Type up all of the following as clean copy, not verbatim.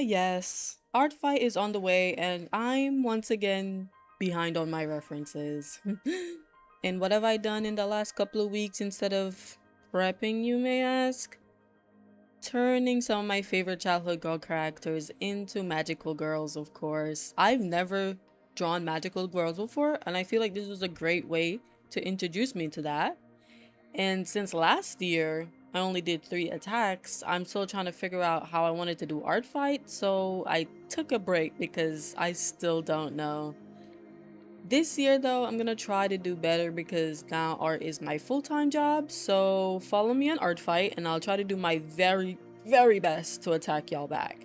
Yes, ArtFight is on the way, and I'm once again behind on my references. And what have I done in the last couple of weeks instead of prepping, you may ask? Turning some of my favorite childhood girl characters into magical girls, of course. I've never drawn magical girls before, and I feel like this was a great way to introduce me to that. And since last year, I only did 3 attacks, I'm still trying to figure out how I wanted to do art fight, so I took a break because I still don't know. This year though, I'm gonna try to do better because now art is my full-time job, so follow me on art fight and I'll try to do my very best to attack y'all back.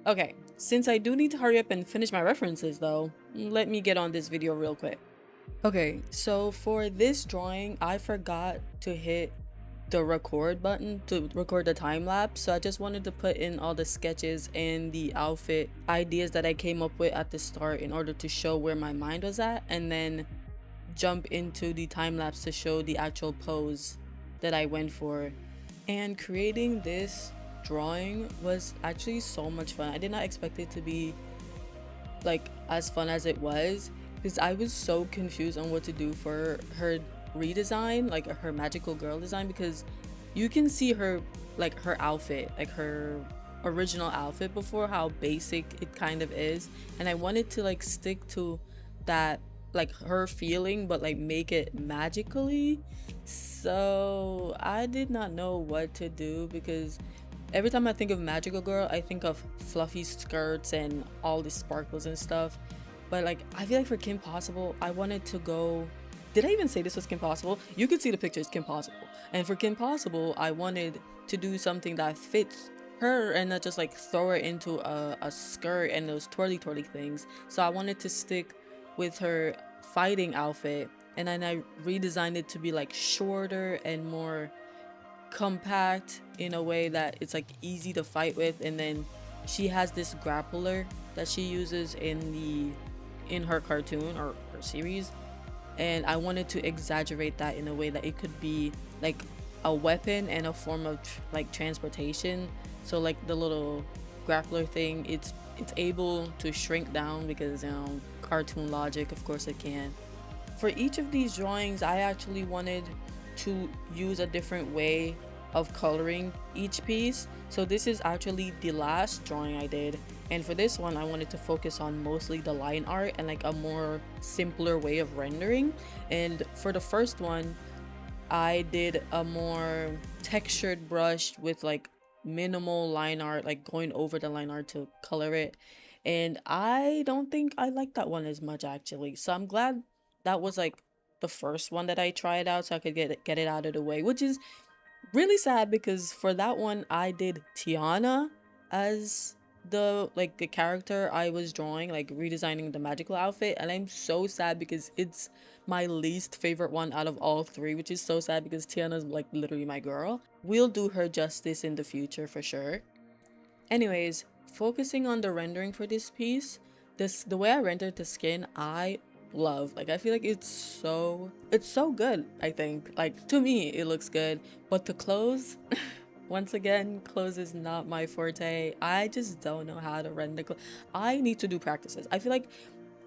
Okay, since I do need to hurry up and finish my references though, let me get on this video real quick. Okay, so for this drawing, I forgot to hit the record button to record the time lapse, so I just wanted to put in all the sketches and the outfit ideas that I came up with at the start in order to show where my mind was at, and then jump into the time lapse to show the actual pose that I went for. And creating this drawing was actually so much fun. I did not expect it to be like as fun as it was because I was so confused on what to do for her redesign, like her magical girl design, because you can see her like her outfit, like her original outfit before, how basic it kind of is, and I wanted to like stick to that, like her feeling, but like make it magically. So I did not know what to do because every time I think of magical girl, I think of fluffy skirts and all the sparkles and stuff. But like, I feel like for Kim Possible, I wanted to go. Did I even say this was Kim Possible? You could see the pictures, Kim Possible. And for Kim Possible, I wanted to do something that fits her and not just like throw her into a skirt and those twirly things. So I wanted to stick with her fighting outfit, and then I redesigned it to be like shorter and more compact in a way that it's like easy to fight with. And then she has this grappler that she uses in her cartoon or her series, and I wanted to exaggerate that in a way that it could be like a weapon and a form of like transportation. So like the little grappler thing, it's able to shrink down because, you know, cartoon logic, of course it can. For each of these drawings, I actually wanted to use a different way of coloring each piece. So this is actually the last drawing I did, and for this one I wanted to focus on mostly the line art and like a more simpler way of rendering. And for the first one, I did a more textured brush with like minimal line art, like going over the line art to color it. And I don't think I like that one as much actually. So I'm glad that was like the first one that I tried out so I could get it out of the way, which is really sad because for that one I did Tiana as the character I was drawing, like redesigning the magical outfit, and I'm so sad because it's my least favorite one out of all three, which is so sad because Tiana's like literally my girl. We'll do her justice in the future for sure. Anyways, focusing on the rendering for this piece, the way I rendered the skin, I love. Like I feel like it's so good. I think like to me it looks good, but the clothes once again, clothes is not my forte. I just don't know how to render clothes. I need to do practices. I feel like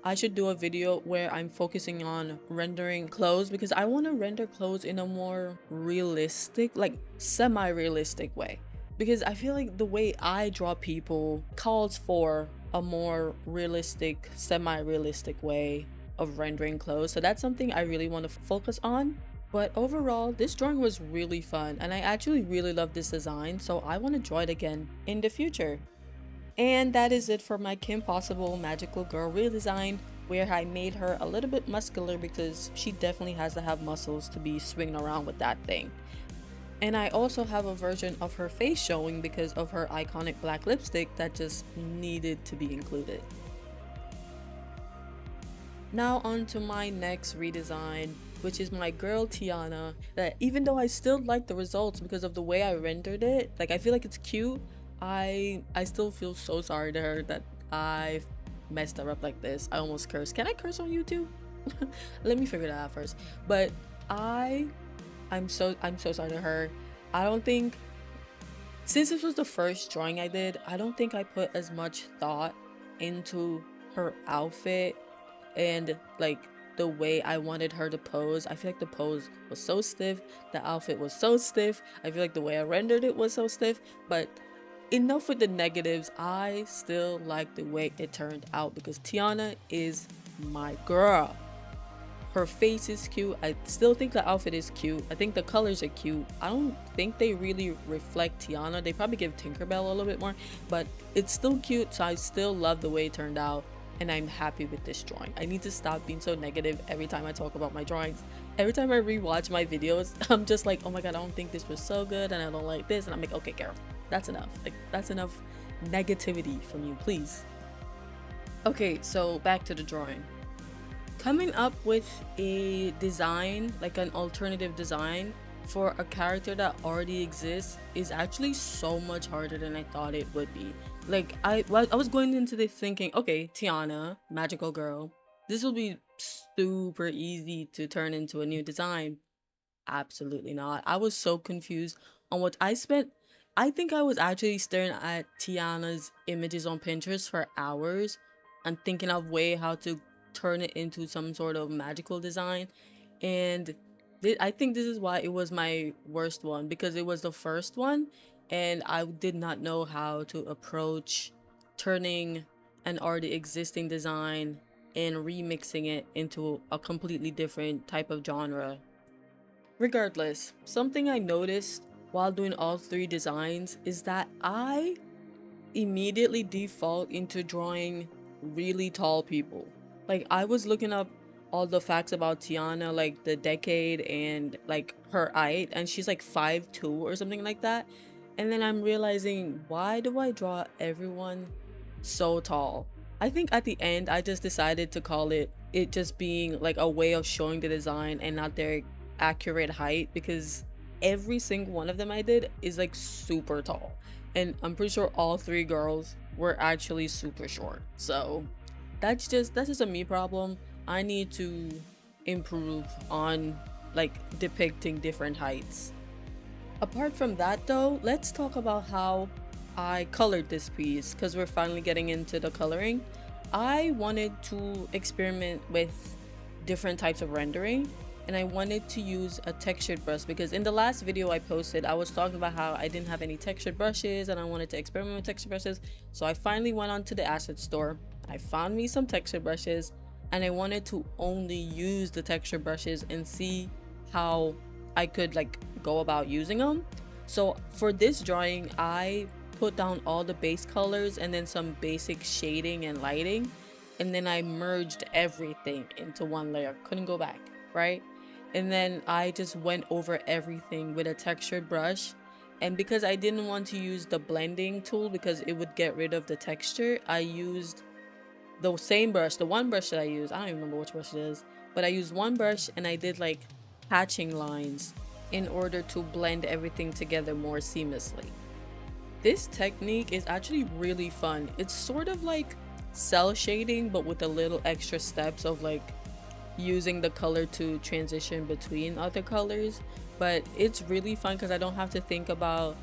I should do a video where I'm focusing on rendering clothes because I want to render clothes in a more realistic, like semi-realistic way. Because I feel like the way I draw people calls for a more realistic, semi-realistic way of rendering clothes. So that's something I really want to focus on. But overall, this drawing was really fun and I actually really love this design, so I want to draw it again in the future. And that is it for my Kim Possible Magical Girl redesign, where I made her a little bit muscular because she definitely has to have muscles to be swinging around with that thing. And I also have a version of her face showing because of her iconic black lipstick that just needed to be included. Now on to my next redesign, which is my girl Tiana, that even though I still like the results because of the way I rendered it, like I feel like it's cute, I still feel so sorry to her that I messed her up like this. I almost cursed. Can I curse on YouTube? Let me figure that out first. But I'm so sorry to her. I don't think Since this was the first drawing I did, I don't think I put as much thought into her outfit and like the way I wanted her to pose. I feel like the pose was so stiff, the outfit was so stiff. I feel like the way I rendered it was so stiff, but enough with the negatives. I still like the way it turned out because Tiana is my girl. Her face is cute. I still think the outfit is cute. I think the colors are cute. I don't think they really reflect Tiana. They probably give Tinkerbell a little bit more, but it's still cute. So I still love the way it turned out, and I'm happy with this drawing. I need to stop being so negative every time I talk about my drawings. Every time I rewatch my videos, I'm just like, oh my god, I don't think this was so good, and I don't like this, and I'm like, okay, Carol, that's enough. Like, that's enough negativity from you, please. Okay, so back to the drawing. Coming up with a design, like an alternative design for a character that already exists, is actually so much harder than I thought it would be. Like, I was going into this thinking, okay, Tiana, magical girl, this will be super easy to turn into a new design. Absolutely not. I was so confused on what I spent. I think I was actually staring at Tiana's images on Pinterest for hours and thinking of way how to turn it into some sort of magical design. And I think this is why it was my worst one, because it was the first one and I did not know how to approach turning an already existing design and remixing it into a completely different type of genre. Regardless, something I noticed while doing all three designs is that I immediately default into drawing really tall people. Like, I was looking up all the facts about Tiana, like the decade and like her height, and she's like 5'2" or something like that. And then I'm realizing, why do I draw everyone so tall? I think at the end I just decided to call it just being like a way of showing the design and not their accurate height, because every single one of them I did is like super tall, and I'm pretty sure all three girls were actually super short. So that's just a me problem. I need to improve on like depicting different heights. Apart from that though, let's talk about how I colored this piece, because we're finally getting into the coloring. I wanted to experiment with different types of rendering, and I wanted to use a textured brush because in the last video I posted, I was talking about how I didn't have any textured brushes and I wanted to experiment with textured brushes. So I finally went onto the asset store. I found me some textured brushes and I wanted to only use the textured brushes and see how I could like go about using them. So for this drawing, I put down all the base colors and then some basic shading and lighting, and then I merged everything into one layer. Couldn't go back, right? And then I just went over everything with a textured brush. And because I didn't want to use the blending tool because it would get rid of the texture, I used the same brush, the one brush that I used. I don't even remember which brush it is, but I used one brush and I did like hatching lines in order to blend everything together more seamlessly. This technique is actually really fun. It's sort of like cell shading, but with a little extra steps of like using the color to transition between other colors. But it's really fun because I don't have to think about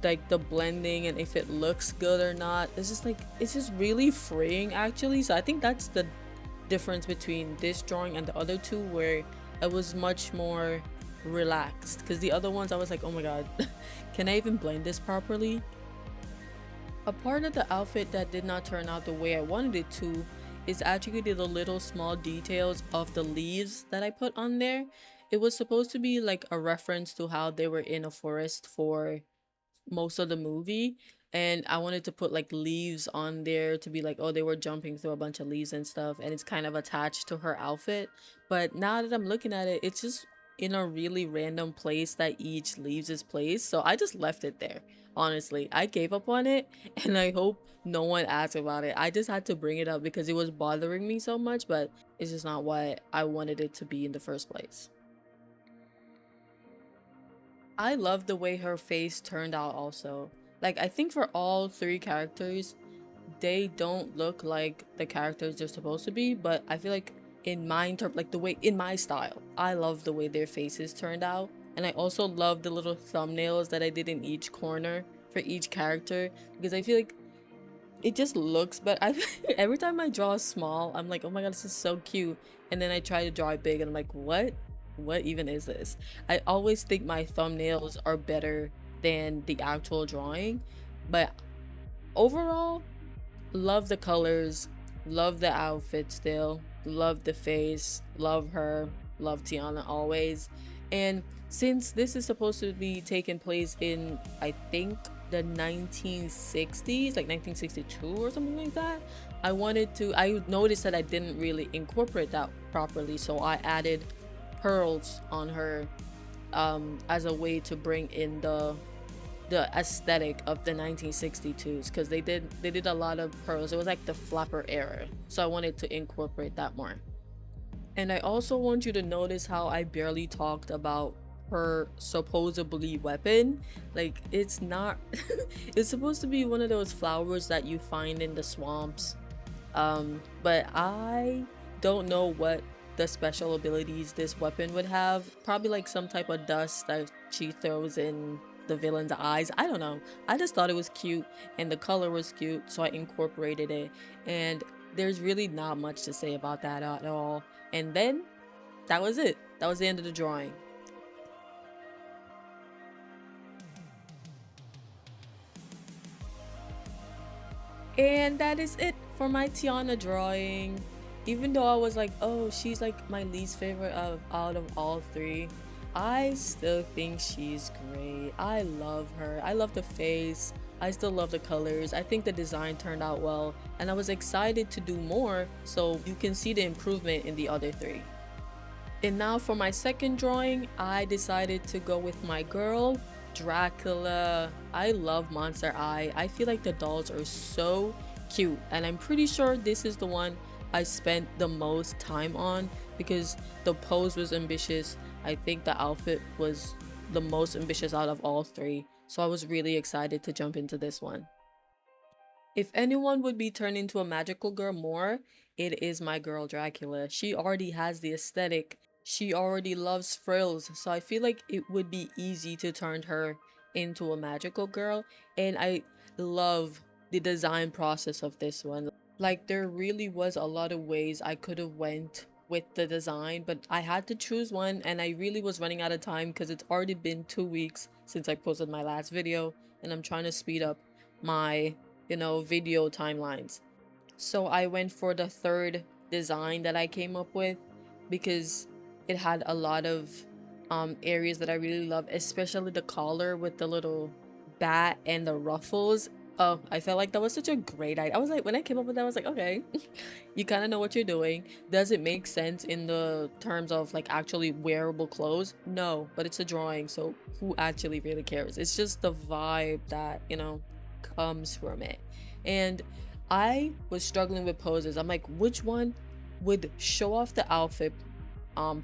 like the blending and if it looks good or not. It's just like, it's just really freeing actually. So I think that's the difference between this drawing and the other two, where I was much more relaxed, because the other ones I was like, oh my god, can I even blend this properly? A part of the outfit that did not turn out the way I wanted it to is actually the little small details of the leaves that I put on there. It was supposed to be like a reference to how they were in a forest for most of the movie, and I wanted to put like leaves on there to be like, oh, they were jumping through a bunch of leaves and stuff, and it's kind of attached to her outfit. But now that I'm looking at it, it's just in a really random place that each leaves is placed, so I just left it there. Honestly, I gave up on it and I hope no one asks about it. I just had to bring it up because it was bothering me so much, but it's just not what I wanted it to be in the first place. I love the way her face turned out also. Like, I think for all three characters, they don't look like the characters they're supposed to be, but I feel like in my like the way, in my style, I love the way their faces turned out. And I also love the little thumbnails that I did in each corner for each character, because I feel like it just looks, but I every time I draw small, I'm like, oh my god, this is so cute, and then I try to draw it big and I'm like, what even is this? I always think my thumbnails are better than the actual drawing, but overall, love the colors, love the outfit still, love the face, love her, love Tiana always. And since this is supposed to be taking place in, I think, the 1960s, like 1962 or something like that, I noticed that I didn't really incorporate that properly, so I added pearls on her as a way to bring in the aesthetic of the 1962s, because they did a lot of pearls. It was like the flapper era, so I wanted to incorporate that more. And I also want you to notice how I barely talked about her supposedly weapon. Like, it's not it's supposed to be one of those flowers that you find in the swamps, but I don't know what the special abilities this weapon would have. Probably like some type of dust that she throws in the villain's eyes. I don't know. I just thought it was cute and the color was cute, so I incorporated it. And there's really not much to say about that at all. And then that was it. That was the end of the drawing. And that is it for my Tiana drawing. Even though I was like, oh, she's like my least favorite out of all three, I still think she's great. I love her. I love the face. I still love the colors. I think the design turned out well, and I was excited to do more so you can see the improvement in the other three. And now for my second drawing, I decided to go with my girl, Dracula. I love Monster Eye. I feel like the dolls are so cute, and I'm pretty sure this is the one I spent the most time on because the pose was ambitious. I think the outfit was the most ambitious out of all three, so I was really excited to jump into this one. If anyone would be turned into a magical girl more, it is my girl Dracula. She already has the aesthetic. She already loves frills, so I feel like it would be easy to turn her into a magical girl. And I love the design process of this one. Like, there really was a lot of ways I could have went with the design, but I had to choose one, and I really was running out of time because it's already been 2 weeks since I posted my last video, and I'm trying to speed up my video timelines. So I went for the third design that I came up with because it had a lot of areas that I really love, especially the collar with the little bat and the ruffles. Oh, I felt like that was such a great idea. I was like, when I came up with that, I was like, okay, you kind of know what you're doing. Does it make sense in the terms of like actually wearable clothes? No, but it's a drawing, so who actually really cares? It's just the vibe that, comes from it. And I was struggling with poses. I'm like, which one would show off the outfit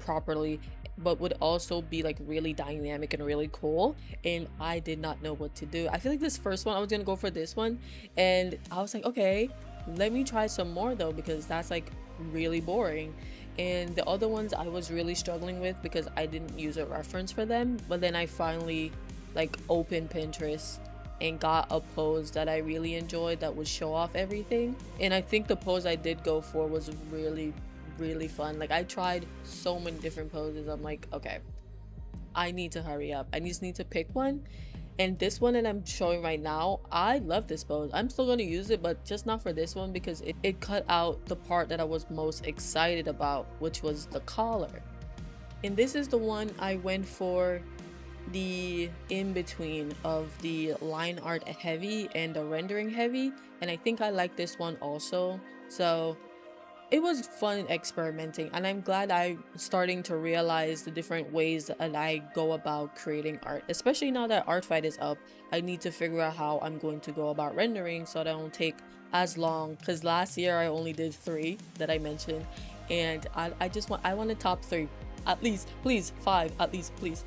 properly, but would also be like really dynamic and really cool? And I did not know what to do. I feel like this first one, I was gonna go for this one, and I was like, okay, let me try some more though, because that's like really boring. And the other ones I was really struggling with because I didn't use a reference for them, but then I finally like opened Pinterest and got a pose that I really enjoyed that would show off everything. And I think the pose I did go for was really fun. Like, I tried so many different poses. I'm like, okay, I need to hurry up. I just need to pick one. And this one that I'm showing right now, I love this pose. I'm still going to use it, but just not for this one because it cut out the part that I was most excited about, which was the collar. And this is the one I went for the in-between of the line art heavy and the rendering heavy, and I think I like this one also. So it was fun experimenting, and I'm glad I'm starting to realize the different ways that I go about creating art, especially now that ArtFight is up. I need to figure out how I'm going to go about rendering so that I don't take as long, because last year I only did 3 that I mentioned, and I want a top 3 at least, please 5 at least, please.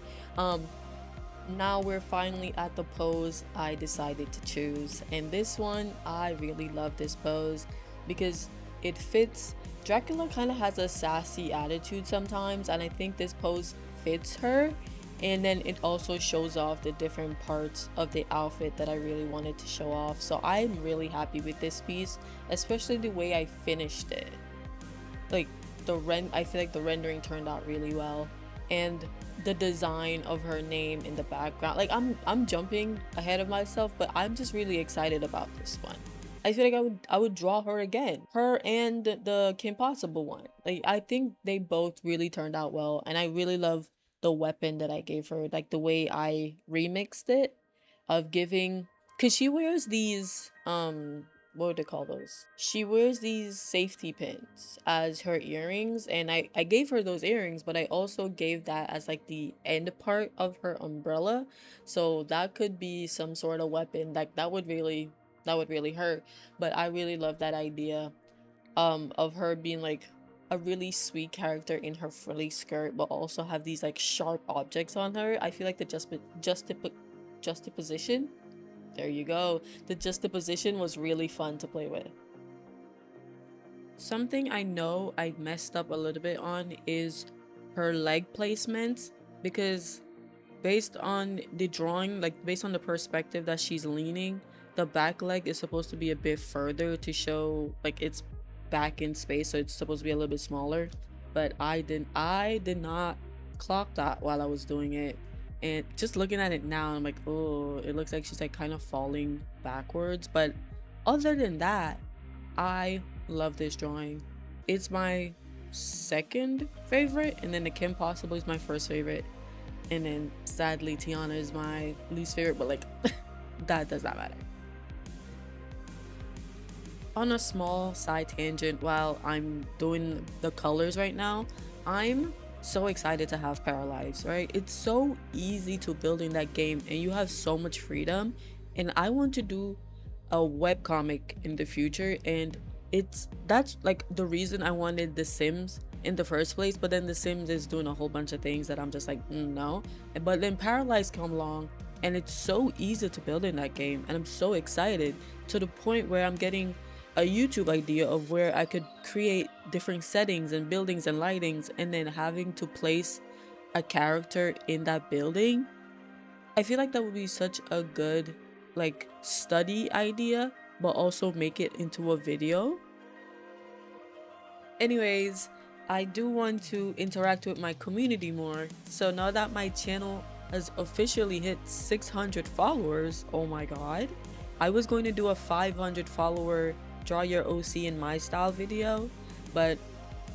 Now we're finally at the pose I decided to choose, and this one, I really love this pose because it fits. Dracula kind of has a sassy attitude sometimes, and I think this pose fits her. And then it also shows off the different parts of the outfit that I really wanted to show off. So I'm really happy with this piece, especially the way I finished it. Like I feel like the rendering turned out really well, and the design of her name in the background. Like I'm jumping ahead of myself, but I'm just really excited about this one. I feel like I would draw her again. Her and the Kim Possible one. Like I think they both really turned out well, and I really love the weapon that I gave her. Like the way I remixed it, of giving, cause she wears these what would they call those? She wears these safety pins as her earrings, and I gave her those earrings, but I also gave that as like the end part of her umbrella, so that could be some sort of weapon. Like that would really hurt, but I really love that idea of her being like a really sweet character in her frilly skirt, but also have these like sharp objects on her. I feel like the juxtaposition, there you go, the juxtaposition was really fun to play with. Something I know I messed up a little bit on is her leg placements, because based on the drawing, like based on the perspective that she's leaning, the back leg is supposed to be a bit further to show like it's back in space, so it's supposed to be a little bit smaller. But I did not clock that while I was doing it. And just looking at it now, I'm like, oh, it looks like she's like kind of falling backwards. But other than that, I love this drawing. It's my second favorite, and then the Kim Possible is my first favorite, and then sadly Tiana is my least favorite, but like that does not matter. On a small side tangent, while I'm doing the colors right now, I'm so excited to have Paralyzed, right? It's so easy to build in that game, and you have so much freedom, and I want to do a web comic in the future, and that's like the reason I wanted The Sims in the first place. But then The Sims is doing a whole bunch of things that I'm just like, no. But then Paralyzed come along, and it's so easy to build in that game, and I'm so excited, to the point where I'm getting a YouTube idea of where I could create different settings and buildings and lightings, and then having to place a character in that building. I feel like that would be such a good like study idea, but also make it into a video. Anyways, I do want to interact with my community more. So now that my channel has officially hit 600 followers, oh my god, I was going to do a 500 follower draw your OC in my style video, but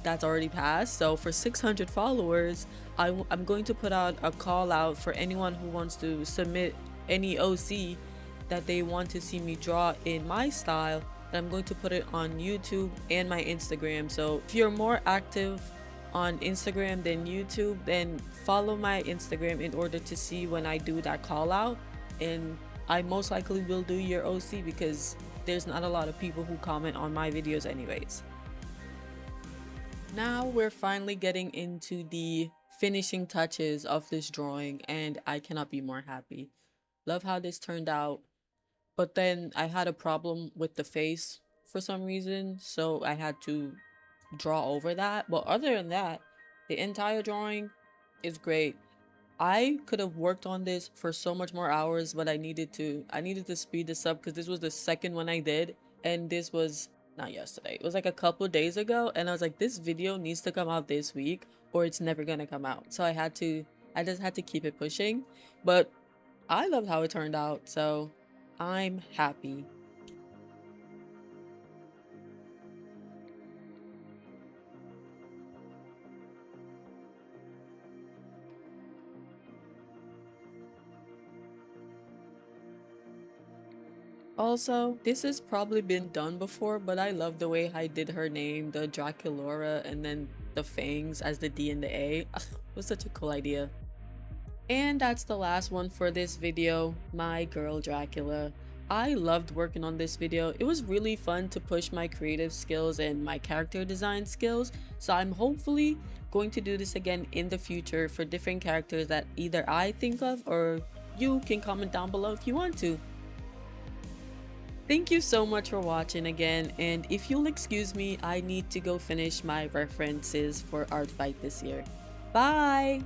that's already passed. So for 600 followers, I'm going to put out a call out for anyone who wants to submit any OC that they want to see me draw in my style. And I'm going to put it on YouTube and my Instagram. So if you're more active on Instagram than YouTube, then follow my Instagram in order to see when I do that call out, and I most likely will do your OC because there's not a lot of people who comment on my videos anyways. Now we're finally getting into the finishing touches of this drawing, and I cannot be more happy. Love how this turned out, but then I had a problem with the face for some reason, so I had to draw over that. But other than that, the entire drawing is great. I could have worked on this for so much more hours, but I needed to speed this up because this was the second one I did, and this was not yesterday. It was like a couple of days ago, and I was like, this video needs to come out this week or it's never gonna come out. So I just had to keep it pushing. But I loved how it turned out, so I'm happy. Also, this has probably been done before, but I love the way I did her name, the Draculaura, and then the fangs as the D and the A. Ugh, it was such a cool idea. And that's the last one for this video, my girl Dracula. I loved working on this video. It was really fun to push my creative skills and my character design skills. So I'm hopefully going to do this again in the future for different characters that either I think of, or you can comment down below if you want to. Thank you so much for watching again, and if you'll excuse me, I need to go finish my references for ArtFight this year. Bye!